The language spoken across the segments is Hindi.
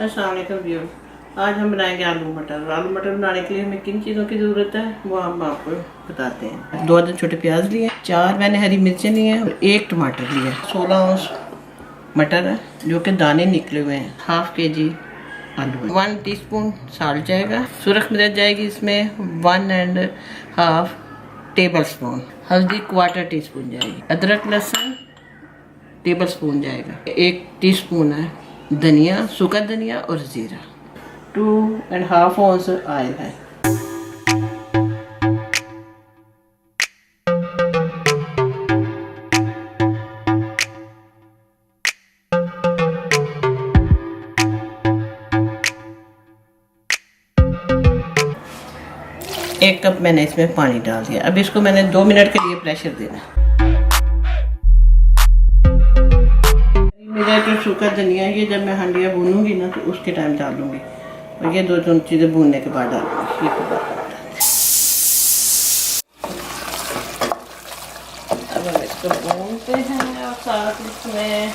अस्सलाम वालेकुम व्यूअर्स, आज हम बनाएंगे आलू मटर। आलू मटर बनाने के लिए हमें किन चीज़ों की ज़रूरत है वो हम आपको बताते हैं। 2 अदद छोटे प्याज लिए, 4 मैंने हरी मिर्चें ली हैं और 1 टमाटर लिया। 16 औंस मटर है जो कि दाने निकले हुए हैं। हाफ kg आलू, 1 टीस्पून साल्ट जाएगा। सुरख मिर्च जाएगी इसमें 1.5 टेबल स्पून। हल्दी 1/4 टीस्पून जाएगी। अदरक लहसुन टेबल स्पून जाएगा। 1 टीस्पून है धनिया, सूखा धनिया और जीरा। 2.5 औंस ऑयल है। एक कप मैंने इसमें पानी डाल दिया। अब इसको मैंने 2 मिनट के लिए प्रेशर देना। मेरा जो सूखा धनिया ये जब मैं हंडिया भूनूंगी ना तो उसके टाइम डालूंगी, और ये 2 चीज़ें भूनने के बाद डालूंगी। अब हम इसको भूनते हैं और साथ इसमें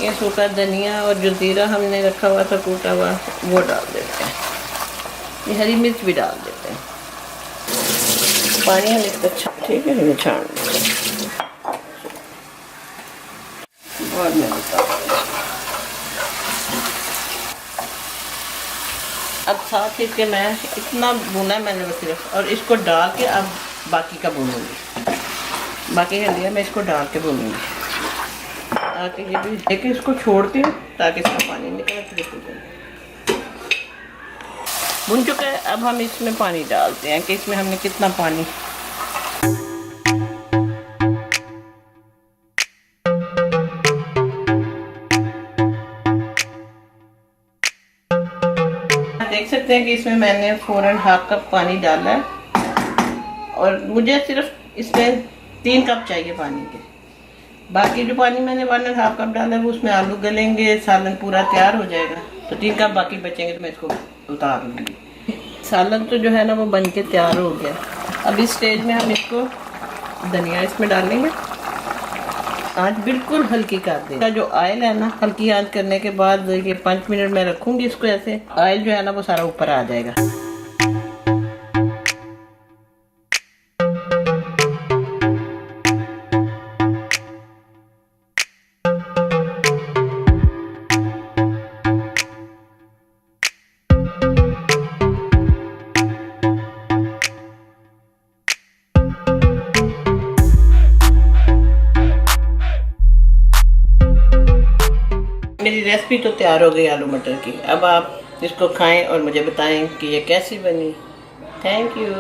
ये सूखा धनिया और जो जीरा हमने रखा हुआ था कूटा हुआ वो डाल देते हैं। ये हरी मिर्च भी डाल देते हैं। पानी हम इसका ठीक है, ये छान और मैं अब साथ ही के मैं इतना भुना है मैंने सिर्फ, और इसको डाल के अब बाकी का भूनूंगी। बाकी हल्दियाँ मैं इसको डाल के भूनूंगी ताकि ये भी, लेकिन इसको छोड़ती हूँ ताकि इसका पानी निकले। फिर भुन चुका है। अब हम इसमें पानी डालते हैं कि इसमें हमने कितना पानी। देख सकते हैं कि इसमें मैंने 4.5 कप पानी डाला है और मुझे सिर्फ इसमें 3 कप चाहिए पानी के। बाकी जो पानी मैंने 1.5 कप डाला है वो उसमें आलू गलेंगे, सालन पूरा तैयार हो जाएगा। तो 3 कप बाकी बचेंगे तो मैं इसको उतार लूँगी। सालन तो जो है ना वो बन के तैयार हो गया। अब इस स्टेज में हम इसको धनिया इसमें डालेंगे। आँच बिल्कुल हल्की कर दें। जो ऑयल है ना, हल्की आँच करने के बाद ये 5 मिनट में रखूंगी इसको। ऐसे ऑयल जो है ना वो सारा ऊपर आ जाएगा। मेरी रेसिपी तो तैयार हो गई आलू मटर की। अब आप इसको खाएं और मुझे बताएं कि ये कैसी बनी। Thank you.